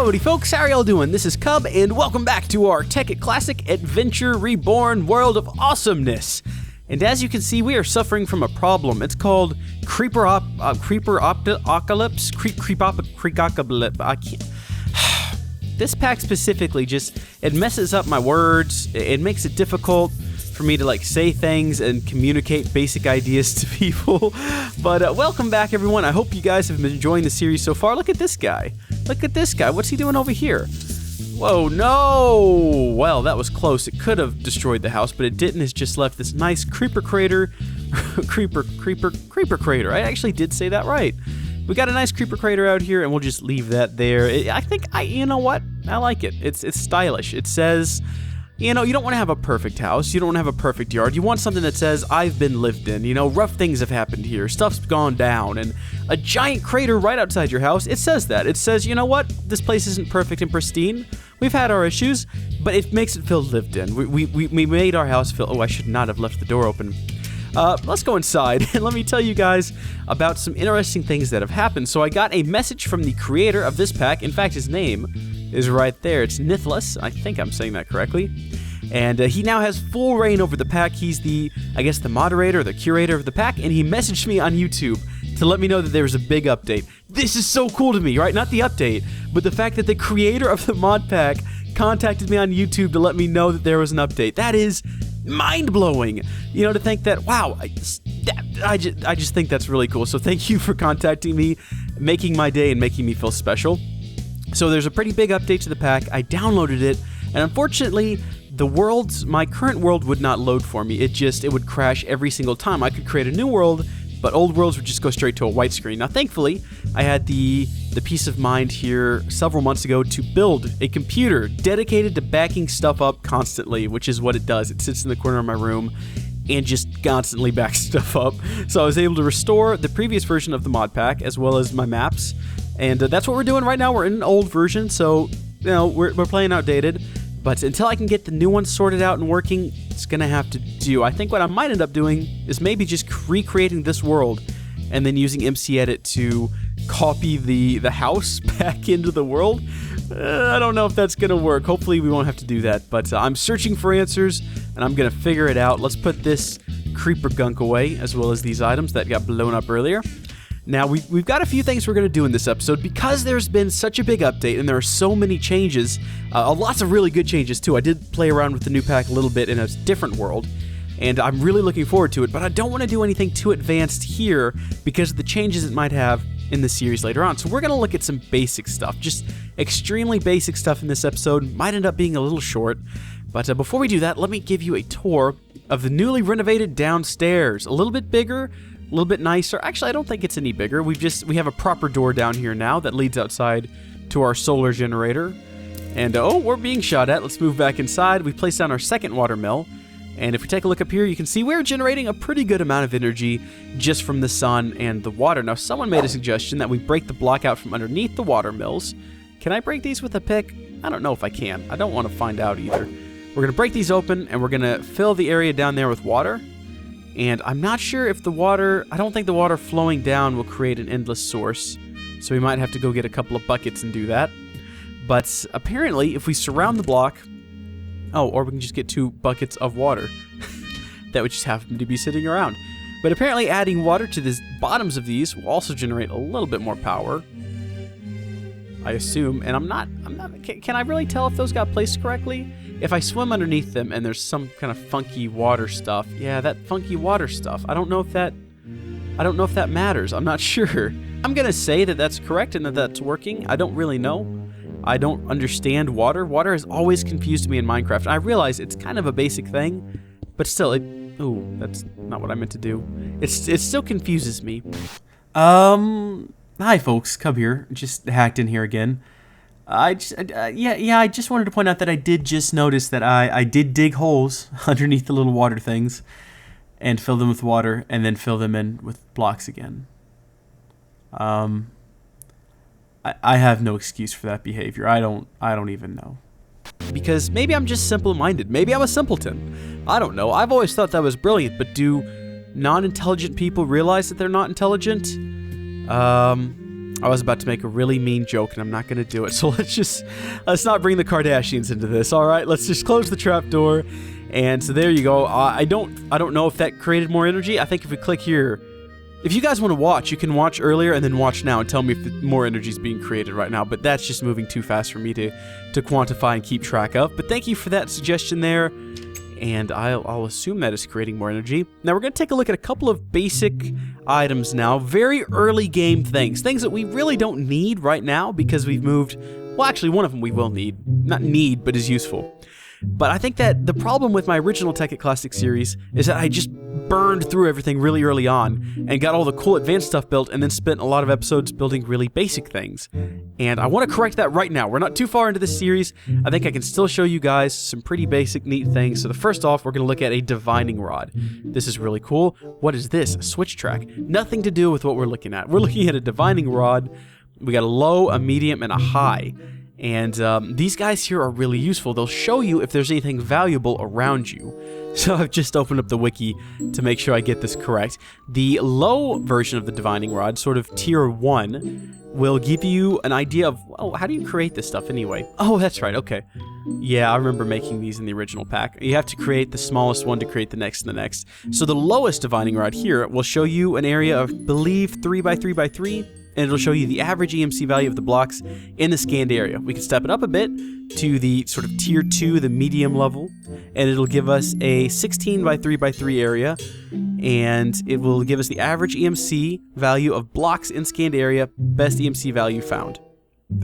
Howdy folks, how are y'all doing? This is Cub, and welcome back to our Tekkit Classic Adventure Reborn World of Awesomeness. And as you can see, we are suffering from a problem. It's called Creepocalypse. I can't. This pack specifically it messes up my words. It makes it difficult for me to like say things and communicate basic ideas to people. But welcome back, everyone. I hope you guys have been enjoying the series so far. Look at this guy. Look at this guy. What's he doing over here? Whoa, no! Well, that was close. It could have destroyed the house, but it didn't. It's just left this nice creeper crater. creeper crater. I actually did say that right. We got a nice creeper crater out here, and we'll just leave that there. You know what? I like it. It's stylish. It says, you know, you don't want to have a perfect house. You don't want to have a perfect yard. You want something that says, I've been lived in. You know, rough things have happened here. Stuff's gone down. And a giant crater right outside your house, it says that. It says, you know what? This place isn't perfect and pristine. We've had our issues, but it makes it feel lived in. We made our house feel... Oh, I should not have left the door open. Let's go inside, and let me tell you guys about some interesting things that have happened. So I got a message from the creator of this pack. In fact, his name is right there. It's Nithless. I think I'm saying that correctly. And he now has full reign over the pack. He's the moderator, or the curator of the pack, and he messaged me on YouTube to let me know that there was a big update. This is so cool to me, right? Not the update, but the fact that the creator of the mod pack contacted me on YouTube to let me know that there was an update. That is mind-blowing. You know, to think that, wow, I just think that's really cool. So thank you for contacting me, making my day, and making me feel special. So there's a pretty big update to the pack. I downloaded it, and unfortunately, my current world would not load for me. It would crash every single time. I could create a new world, but old worlds would just go straight to a white screen. Now, thankfully, I had the peace of mind here several months ago to build a computer dedicated to backing stuff up constantly, which is what it does. It sits in the corner of my room and just constantly backs stuff up. So I was able to restore the previous version of the mod pack as well as my maps, and that's what we're doing right now. We're in an old version, so you know we're playing outdated. But until I can get the new one sorted out and working, it's going to have to do. I think what I might end up doing is maybe just recreating this world and then using MC Edit to copy the house back into the world. I don't know if that's going to work. Hopefully we won't have to do that. But I'm searching for answers, and I'm going to figure it out. Let's put this creeper gunk away, as well as these items that got blown up earlier. Now, we've got a few things we're going to do in this episode because there's been such a big update and there are so many changes, lots of really good changes too. I did play around with the new pack a little bit in a different world, and I'm really looking forward to it, but I don't want to do anything too advanced here because of the changes it might have in the series later on. So we're going to look at some basic stuff, just extremely basic stuff in this episode. Might end up being a little short, but before we do that, let me give you a tour of the newly renovated downstairs. A little bit bigger, a little bit nicer. Actually, I don't think it's any bigger. We have a proper door down here now that leads outside to our solar generator. And oh, we're being shot at. Let's move back inside. We placed down our second water mill. And if we take a look up here, you can see we're generating a pretty good amount of energy just from the sun and the water. Now, someone made a suggestion that we break the block out from underneath the water mills. Can I break these with a pick? I don't know if I can. I don't want to find out either. We're going to break these open, and we're going to fill the area down there with water. And I'm not sure if I don't think the water flowing down will create an endless source. So we might have to go get a couple of buckets and do that. But apparently, if we surround the block... Oh, or we can just get 2 buckets of water. That would just happen to be sitting around. But apparently adding water to the bottoms of these will also generate a little bit more power. I assume. And I'm not... Can I really tell if those got placed correctly? If I swim underneath them and there's some kind of funky water stuff, yeah, that funky water stuff, I don't know if that matters. I'm not sure. I'm gonna say that that's correct and that that's working. I don't really know. I don't understand water. Water has always confused me in Minecraft. I realize it's kind of a basic thing, but still, ooh, that's not what I meant to do. It still confuses me. Hi folks, Cub here. Just hacked in here again. I just wanted to point out that I did just notice that I did dig holes underneath the little water things and fill them with water and then fill them in with blocks again. I have no excuse for that behavior. I don't even know. Because maybe I'm just simple-minded. Maybe I'm a simpleton. I don't know. I've always thought that was brilliant, but do non-intelligent people realize that they're not intelligent? I was about to make a really mean joke, and I'm not going to do it. So let's not bring the Kardashians into this. All right, let's just close the trapdoor. And so there you go. I don't know if that created more energy. I think if we click here, if you guys want to watch, you can watch earlier and then watch now and tell me if more energy is being created right now. But that's just moving too fast for me to quantify and keep track of. But thank you for that suggestion there. And I'll assume that is creating more energy. Now we're going to take a look at a couple of basic items now. Very early game things. Things that we really don't need right now because we've moved... Well, actually, one of them we will need. Not need, but is useful. But I think that the problem with my original Tekkit Classic series is that I just burned through everything really early on and got all the cool advanced stuff built and then spent a lot of episodes building really basic things. And I want to correct that right now. We're not too far into this series. I think I can still show you guys some pretty basic, neat things. So the first off, we're going to look at a divining rod. This is really cool. What is this? A switch track. Nothing to do with what we're looking at. We're looking at a divining rod. We got a low, a medium, and a high. And these guys here are really useful. They'll show you if there's anything valuable around you. So I've just opened up the wiki to make sure I get this correct. The low version of the divining rod, sort of tier 1, will give you an idea of, oh, how do you create this stuff anyway? Oh, that's right, okay. Yeah, I remember making these in the original pack. You have to create the smallest one to create the next and the next. So the lowest divining rod here will show you an area of, I believe, 3 by 3 by 3. And it'll show you the average EMC value of the blocks in the scanned area. We can step it up a bit to the sort of tier 2, the medium level, and it'll give us a 16 by 3 by 3 area, and it will give us the average EMC value of blocks in scanned area, best EMC value found.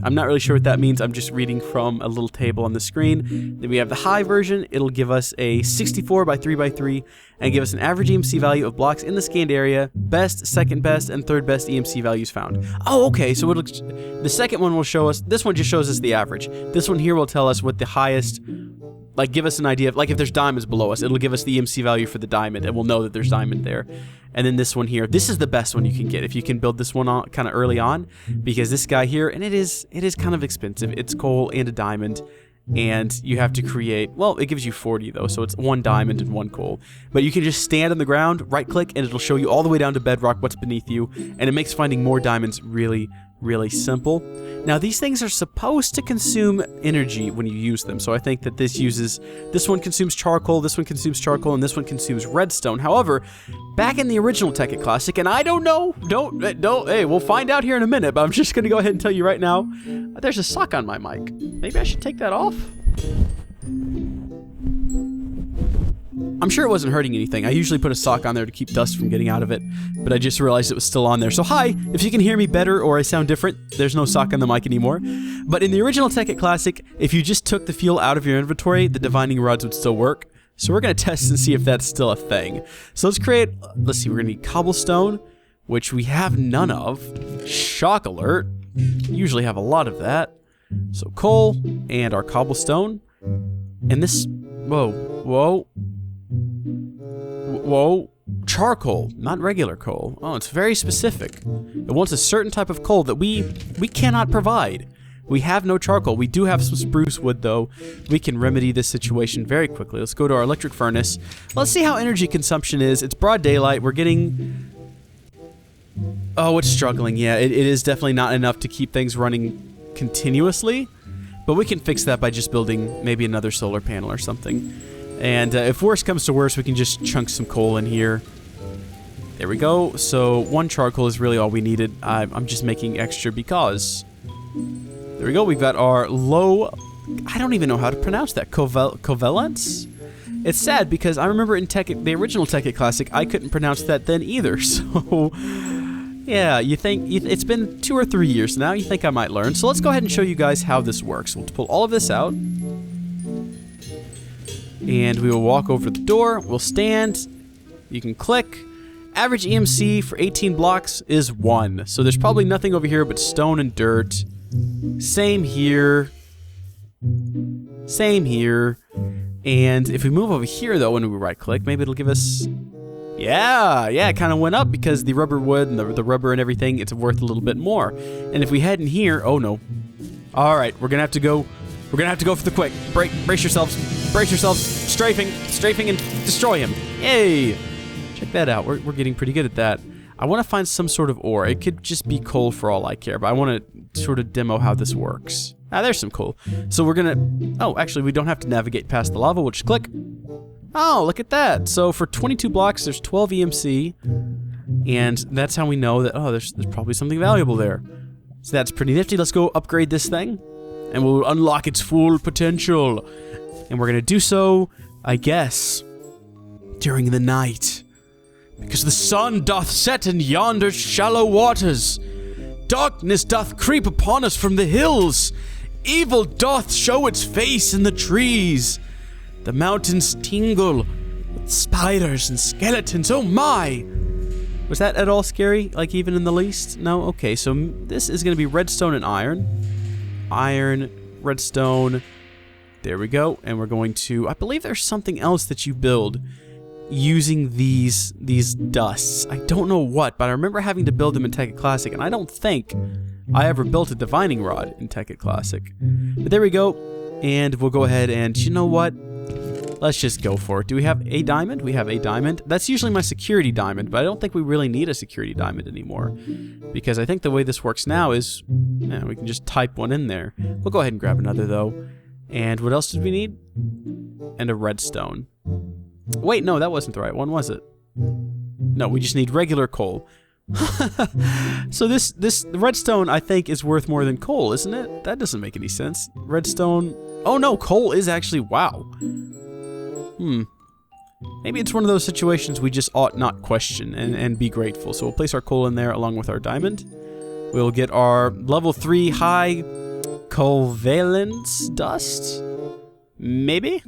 I'm not really sure what that means. I'm just reading from a little table on the screen. Then we have the high version. It'll give us a 64 by 3 by 3 and give us an average EMC value of blocks in the scanned area, best, second best, and third best EMC values found. Oh, okay. So the second one will show us, this one just shows us the average. This one here will tell us what the highest, like give us an idea of, like if there's diamonds below us, it'll give us the EMC value for the diamond, and we'll know that there's diamond there. And then this one here, this is the best one you can get if you can build this one on kind of early on, because this guy here, and it is kind of expensive. It's coal and a diamond, and you have to create, well, it gives you 40 though, so it's 1 diamond and 1 coal. But you can just stand on the ground, right click, and it'll show you all the way down to bedrock what's beneath you, and it makes finding more diamonds really, really simple. Now these things are supposed to consume energy when you use them, so I think that this one consumes charcoal, this one consumes charcoal, and this one consumes redstone. However, back in the original Tekkit Classic, and I don't know, hey, we'll find out here in a minute, but I'm just gonna go ahead and tell you right now, there's a sock on my mic. Maybe I should take that off? I'm sure it wasn't hurting anything. I usually put a sock on there to keep dust from getting out of it, but I just realized it was still on there. So hi, if you can hear me better or I sound different, there's no sock on the mic anymore. But in the original Tekkit Classic, if you just took the fuel out of your inventory, the divining rods would still work. So we're going to test and see if that's still a thing. So let's create, let's see, we're going to need cobblestone, which we have none of. Shock alert. Usually have a lot of that. So coal and our cobblestone. And this, whoa, charcoal, not regular coal. Oh, it's very specific. It wants a certain type of coal that we cannot provide. We have no charcoal. We do have some spruce wood, though. We can remedy this situation very quickly. Let's go to our electric furnace. Let's see how energy consumption is. It's broad daylight. We're getting... Oh, it's struggling. Yeah, it is definitely not enough to keep things running continuously. But we can fix that by just building maybe another solar panel or something. And if worse comes to worse, we can just chunk some coal in here. There we go. So 1 charcoal is really all we needed. I'm just making extra because... There we go. We've got our low... I don't even know how to pronounce that. Covalence? It's sad because I remember in the original Tekkit Classic, I couldn't pronounce that then either. So... Yeah, you think... It's been 2 or 3 years now. You think I might learn. So let's go ahead and show you guys how this works. We'll pull all of this out. And we will walk over to the door. We'll stand. You can click. Average EMC for 18 blocks is 1. So there's probably nothing over here but stone and dirt. Same here. Same here. And if we move over here, though, when we right-click, maybe it'll give us... Yeah, it kind of went up because the rubber wood and the rubber and everything, it's worth a little bit more. And if we head in here... Oh, no. All right, we're going to have to go... We're going to have to go for the quick. Brace yourselves. Brace yourselves. Strafing and destroy him. Yay! Check that out. We're getting pretty good at that. I want to find some sort of ore. It could just be coal for all I care, but I want to sort of demo how this works. Ah, there's some coal. So we're gonna... Oh, actually, we don't have to navigate past the lava. We'll just click. Oh, look at that. So for 22 blocks, there's 12 EMC. And that's how we know that, oh, there's probably something valuable there. So that's pretty nifty. Let's go upgrade this thing. And we'll unlock its full potential. And we're gonna do so, I guess, during the night. Because the sun doth set in yonder shallow waters. Darkness doth creep upon us from the hills. Evil doth show its face in the trees. The mountains tingle with spiders and skeletons. Oh my! Was that at all scary? Like even in the least? No? Okay, so this is going to be redstone and iron. Iron, redstone. There we go. And we're going to... I believe there's something else that you build using these dusts. I don't know what, but I remember having to build them in Tekkit Classic, and I don't think I ever built a divining rod in Tekkit Classic. But there we go. And we'll go ahead and... You know what? Let's just go for it. Do we have a diamond? We have a diamond. That's usually my security diamond, but I don't think we really need a security diamond anymore. Because I think the way this works now is, we can just type one in there. We'll go ahead and grab another, though. And what else did we need? And a redstone. Wait, no, that wasn't the right one, was it? No, we just need regular coal. So this redstone, I think, is worth more than coal, isn't it? That doesn't make any sense. Redstone... Oh, no, coal is actually... Wow. Maybe it's one of those situations we just ought not question and be grateful. So we'll place our coal in there along with our diamond. We'll get our level 3 high covalence dust. Maybe?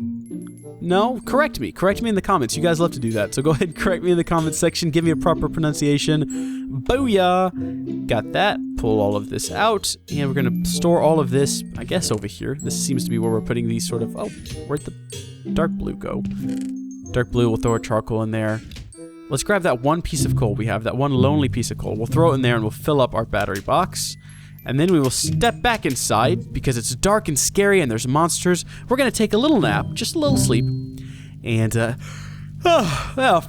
No? Correct me. Correct me in the comments. You guys love to do that. So go ahead and correct me in the comments section. Give me a proper pronunciation. Booyah! Got that. Pull all of this out. And we're going to store all of this, I guess, over here. This seems to be where we're putting these sort of... Oh, where'd the dark blue go? Dark blue, we'll throw our charcoal in there. Let's grab that one piece of coal we have, that one lonely piece of coal. We'll throw it in there and we'll fill up our battery box. And then we will step back inside because it's dark and scary and there's monsters. We're going to take a little nap, just a little sleep. And,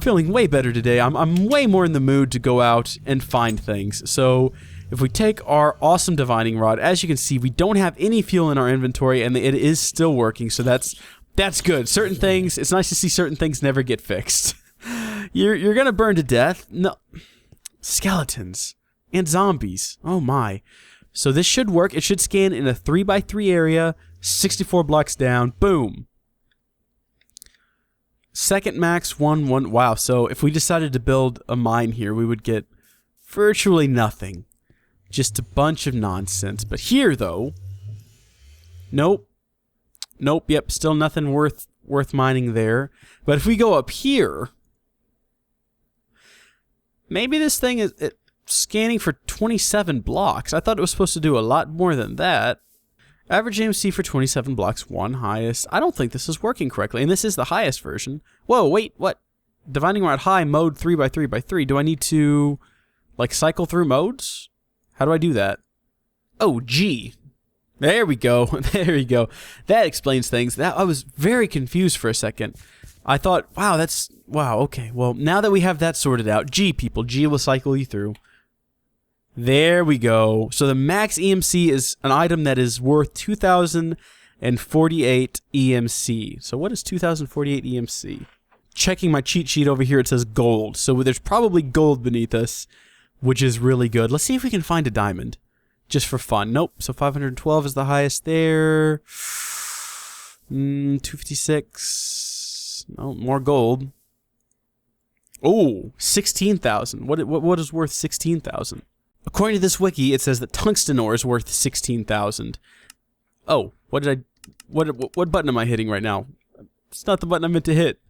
feeling way better today. I'm way more in the mood to go out and find things. So if we take our awesome divining rod, as you can see, we don't have any fuel in our inventory and it is still working. So that's good. Certain things, it's nice to see certain things never get fixed. You're going to burn to death. No. Skeletons and zombies. Oh my. So this should work. It should scan in a 3x3 area, 64 blocks down. Boom. Second max, 1. Wow. So if we decided to build a mine here, we would get virtually nothing. Just a bunch of nonsense. But here, though, nope. Yep. Still nothing worth mining there. But if we go up here, maybe this thing is... scanning for 27 blocks. I thought it was supposed to do a lot more than that. Average AMC for 27 blocks, 1 highest. I don't think this is working correctly, and this is the highest version. Whoa, wait, what? Divining rod high, mode 3x3x3. Do I need to, like, cycle through modes? How do I do that? Oh, G. There we go. There you go. That explains things. I was very confused for a second. I thought, wow, okay. Well, now that we have that sorted out, G, people, G will cycle you through. There we go. So the max EMC is an item that is worth 2,048 EMC. So what is 2,048 EMC? Checking my cheat sheet over here, it says gold. So there's probably gold beneath us, which is really good. Let's see if we can find a diamond, just for fun. Nope. So 512 is the highest there. 256. No, more gold. Oh, 16,000. What is worth 16,000? According to this wiki, it says that tungsten ore is worth 16,000. Oh, what button am I hitting right now? It's not the button I meant to hit.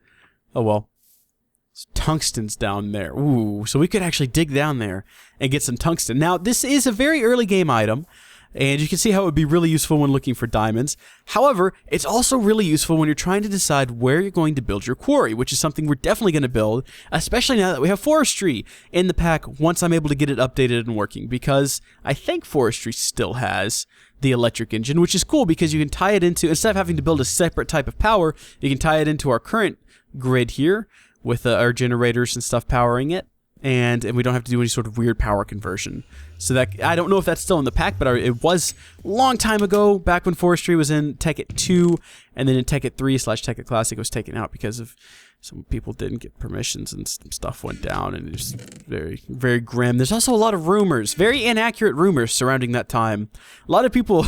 Oh well. Tungsten's down there. Ooh, so we could actually dig down there and get some tungsten. Now, this is a very early game item, and you can see how it would be really useful when looking for diamonds. However, it's also really useful when you're trying to decide where you're going to build your quarry, which is something we're definitely going to build, especially now that we have forestry in the pack once I'm able to get it updated and working, because I think forestry still has the electric engine, which is cool because you can tie it into, instead of having to build a separate type of power, you can tie it into our current grid here with our generators and stuff powering it. and we don't have to do any sort of weird power conversion. So that, I don't know if that's still in the pack, but it was a long time ago, back when forestry was in Tekkit 2, and then in Tekkit 3/Tekkit Classic it was taken out because of some people didn't get permissions and some stuff went down, and it's very, very grim. There's also a lot of rumors, very inaccurate rumors surrounding that time. A lot of people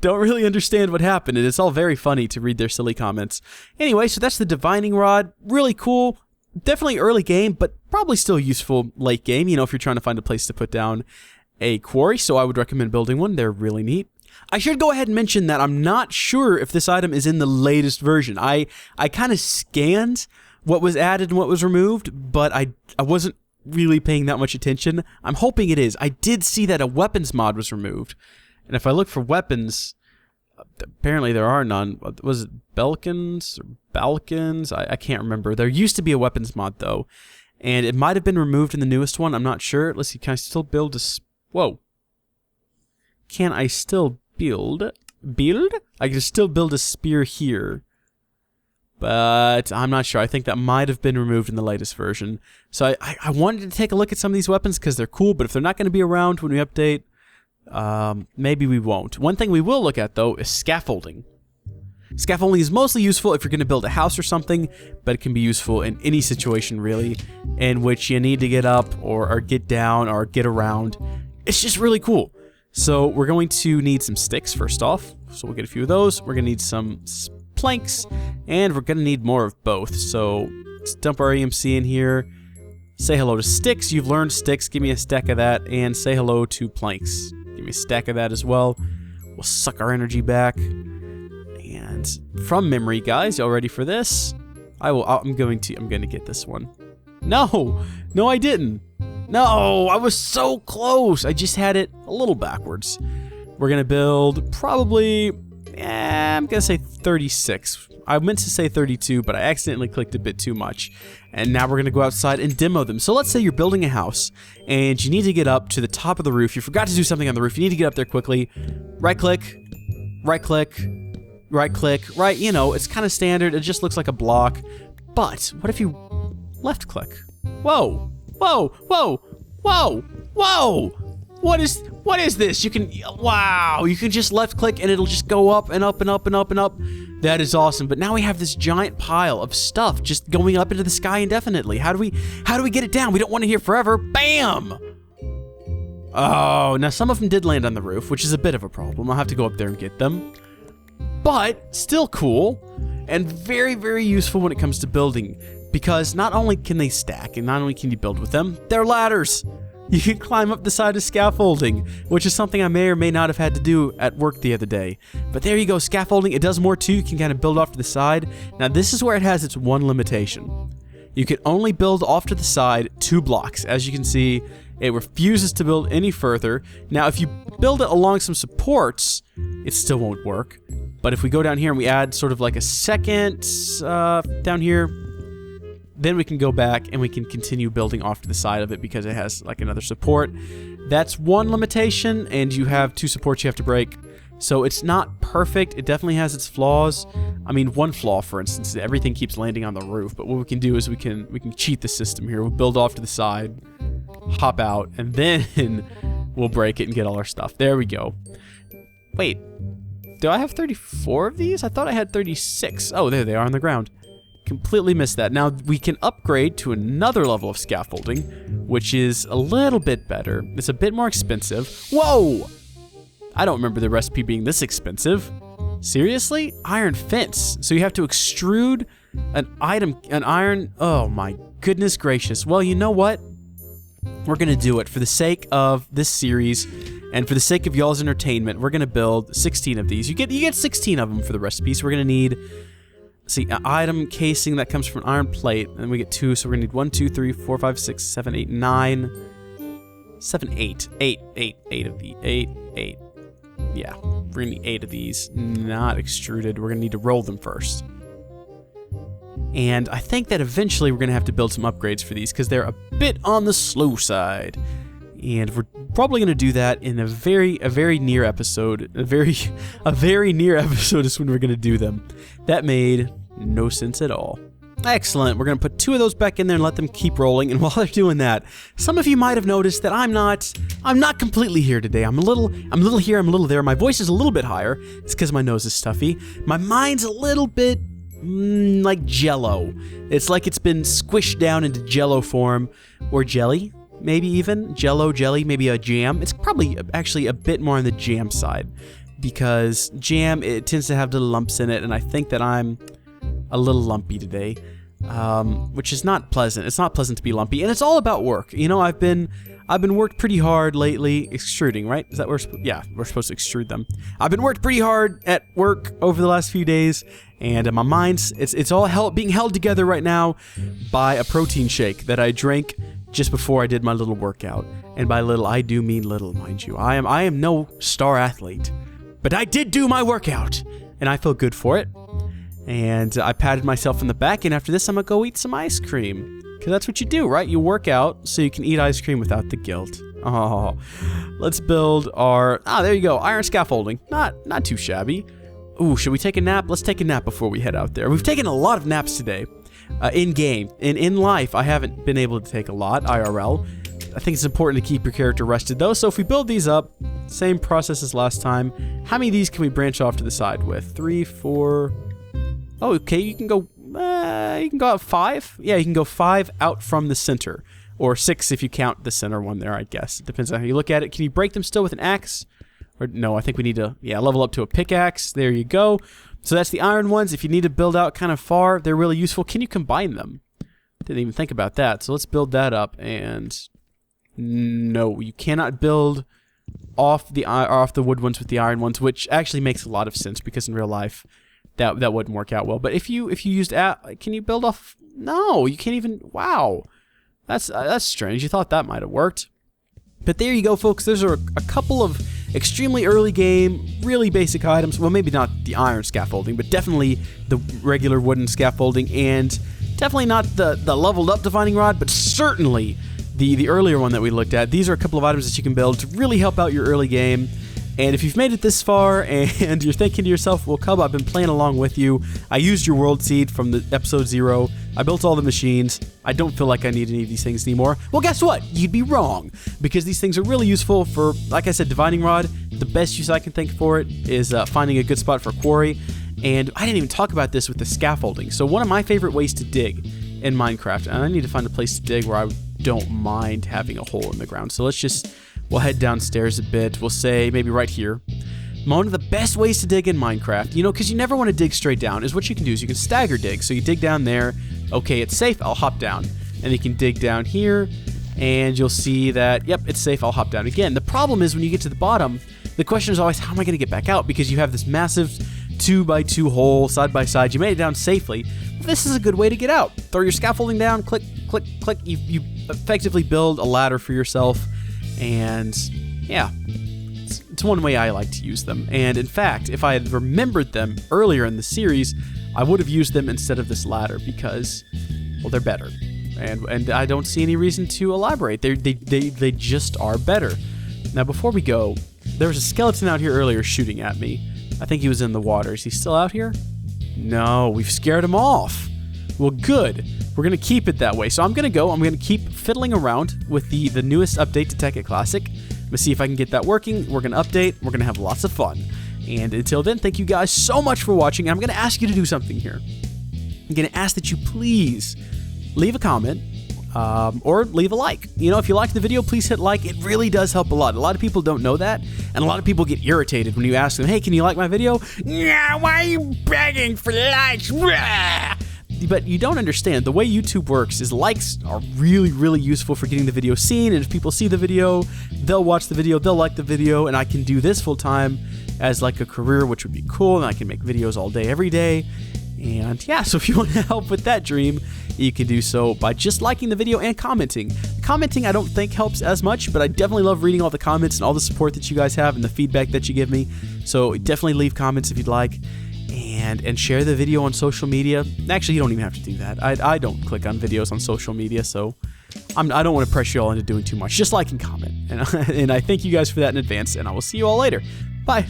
don't really understand what happened, and it's all very funny to read their silly comments. Anyway, so that's the divining rod. Really cool. Definitely early game, but probably still useful late game, you know, if you're trying to find a place to put down a quarry. So I would recommend building one. They're really neat. I should go ahead and mention that I'm not sure if this item is in the latest version. I kind of scanned what was added and what was removed, but I wasn't really paying that much attention. I'm hoping it is. I did see that a weapons mod was removed, and if I look for weapons, apparently there are none. Was it Belkins or Balkans? I can't remember. There used to be a weapons mod though, and it might have been removed in the newest one. I'm not sure. Let's see. Can I still build a? Whoa. Can I still build? I can still build a spear here, but I'm not sure. I think that might have been removed in the latest version. So I wanted to take a look at some of these weapons because they're cool, but if they're not going to be around when we update, maybe we won't. One thing we will look at, though, is scaffolding. Scaffolding is mostly useful if you're going to build a house or something, but it can be useful in any situation, really, in which you need to get up or get down or get around. It's just really cool. So we're going to need some sticks, first off. So we'll get a few of those. We're going to need some planks, and we're going to need more of both. So let's dump our EMC in here. Say hello to sticks. You've learned sticks. Give me a stack of that, and say hello to planks. Give me a stack of that as well. We'll suck our energy back. And from memory, guys, y'all ready for this? I'm going to get this one. No, I didn't. No, I was so close. I just had it a little backwards. We're gonna build probably, I'm gonna say 36. I meant to say 32, but I accidentally clicked a bit too much. And now we're gonna go outside and demo them. So let's say you're building a house and you need to get up to the top of the roof. You forgot to do something on the roof. You need to get up there quickly. Right click, right click, right click, right, you know, it's kind of standard. It just looks like a block. But what if you left click? Whoa, whoa, whoa, whoa, whoa. What is this? You can, wow, you can just left click and it'll just go up and up and up and up and up. That is awesome. But now we have this giant pile of stuff just going up into the sky indefinitely. How do we get it down? We don't want it here forever. Bam! Oh, now some of them did land on the roof, which is a bit of a problem. I'll have to go up there and get them. But still cool and very, very useful when it comes to building, because not only can they stack and not only can you build with them, they're ladders. You can climb up the side of scaffolding, which is something I may or may not have had to do at work the other day. But there you go, scaffolding. It does more too. You can kind of build off to the side. Now this is where it has its one limitation. You can only build off to the side 2 blocks. As you can see, it refuses to build any further. Now if you build it along some supports, it still won't work. But if we go down here and we add sort of like a second down here, then we can go back and we can continue building off to the side of it because it has like another support. That's one limitation, and you have 2 supports you have to break. So it's not perfect. It definitely has its flaws. I mean, one flaw, for instance, is everything keeps landing on the roof. But what we can do is we can cheat the system here. We'll build off to the side, hop out, and then we'll break it and get all our stuff. There we go. Wait, do I have 34 of these? I thought I had 36. Oh, there they are on the ground. Completely missed that. Now we can upgrade to another level of scaffolding, which is a little bit better. It's a bit more expensive. Whoa! I don't remember the recipe being this expensive. Seriously? Iron fence. So you have to extrude an iron. Oh my goodness gracious. Well, you know what? We're gonna do it for the sake of this series and for the sake of y'all's entertainment. We're gonna build 16 of these. You get 16 of them for the recipe. So we're gonna need, see, an item casing that comes from an iron plate, and we get 2, so we're gonna need 1, 2, 3, 4, 5, 6, 7, 8, 9, 7, 8 of the 8. Yeah, we're gonna need 8 of these, not extruded. We're gonna need to roll them first. And I think that eventually we're gonna have to build some upgrades for these because they're a bit on the slow side. And we're probably gonna do that in a very near episode. A very near episode is when we're gonna do them. That made no sense at all. Excellent. We're going to put 2 of those back in there and let them keep rolling. And while they're doing that, some of you might have noticed that I'm not completely here today. I'm a little here, I'm a little there. My voice is a little bit higher. It's because my nose is stuffy. My mind's a little bit like Jello. It's like it's been squished down into Jello form, or jelly, maybe even Jello, jelly, maybe a jam. It's probably actually a bit more on the jam side, because jam, it tends to have little lumps in it, and I think that I'm a little lumpy today, which is not pleasant. It's not pleasant to be lumpy, and it's all about work. You know, I've been worked pretty hard lately, extruding, right? Is that we're supposed to extrude them. I've been worked pretty hard at work over the last few days, and my mind's it's all being held together right now by a protein shake that I drank just before I did my little workout. And by little, I do mean little, mind you. I am no star athlete, but I did do my workout, and I feel good for it. And I patted myself on the back, and after this, I'm gonna go eat some ice cream. Because that's what you do, right? You work out so you can eat ice cream without the guilt. Oh, let's build our... there you go. Iron scaffolding. Not too shabby. Ooh, should we take a nap? Let's take a nap before we head out there. We've taken a lot of naps today. In-game. And in life, I haven't been able to take a lot, IRL. I think it's important to keep your character rested, though. So if we build these up, same process as last time. How many of these can we branch off to the side with? 3, 4... Oh, okay, you can go out 5. Yeah, you can go 5 out from the center. Or 6 if you count the center one there, I guess. It depends on how you look at it. Can you break them still with an axe? Or no, I think we need to, level up to a pickaxe. There you go. So that's the iron ones. If you need to build out kind of far, they're really useful. Can you combine them? Didn't even think about that. So let's build that up. And no, you cannot build off the wood ones with the iron ones, which actually makes a lot of sense because in real life, that wouldn't work out well. But if you used can you build off? No, you can't even. Wow, that's strange. You thought that might have worked, but there you go, folks. Those are a couple of extremely early game, really basic items. Well, maybe not the iron scaffolding, but definitely the regular wooden scaffolding, and definitely not the leveled up divining rod, but certainly the earlier one that we looked at. These are a couple of items that you can build to really help out your early game. And if you've made it this far and you're thinking to yourself, well, Cub, I've been playing along with you. I used your world seed from the episode 0. I built all the machines. I don't feel like I need any of these things anymore. Well, guess what? You'd be wrong, because these things are really useful for, like I said, divining rod. The best use I can think for it is finding a good spot for quarry. And I didn't even talk about this with the scaffolding. So one of my favorite ways to dig in Minecraft, and I need to find a place to dig where I don't mind having a hole in the ground. So we'll head downstairs a bit. We'll say maybe right here. One of the best ways to dig in Minecraft, because you never want to dig straight down, is what you can do is you can stagger dig. So you dig down there. Okay, it's safe. I'll hop down. And you can dig down here, and you'll see that, yep, it's safe. I'll hop down again. The problem is when you get to the bottom, the question is always, how am I going to get back out? Because you have this massive 2x2 hole side by side. You made it down safely. Well, this is a good way to get out. Throw your scaffolding down, click, click, click. You effectively build a ladder for yourself. And yeah, it's one way I like to use them. And in fact, if I had remembered them earlier in the series, I would have used them instead of this ladder because, well, they're better. And I don't see any reason to elaborate. They just are better. Now, before we go, there was a skeleton out here earlier shooting at me. I think he was in the water. Is he still out here? No, we've scared him off. Well, good. We're going to keep it that way. So I'm going to keep fiddling around with the newest update to Tekkit Classic. I'm going to see if I can get that working. We're going to update. We're going to have lots of fun. And until then, thank you guys so much for watching. And I'm going to ask you to do something here. I'm going to ask that you please leave a comment or leave a like. If you liked the video, please hit like. It really does help a lot. A lot of people don't know that. And a lot of people get irritated when you ask them, hey, can you like my video? Yeah, why are you begging for likes? But you don't understand, the way YouTube works is likes are really, really useful for getting the video seen, and if people see the video, they'll watch the video, they'll like the video, and I can do this full time as like a career, which would be cool, and I can make videos all day, every day. And yeah, so if you want to help with that dream, you can do so by just liking the video and commenting. Commenting I don't think helps as much, but I definitely love reading all the comments and all the support that you guys have and the feedback that you give me. So definitely leave comments if you'd like. And share the video on social media. Actually, you don't even have to do that. I don't click on videos on social media, so I don't want to pressure you all into doing too much. Just like and comment. And I thank you guys for that in advance, and I will see you all later. Bye.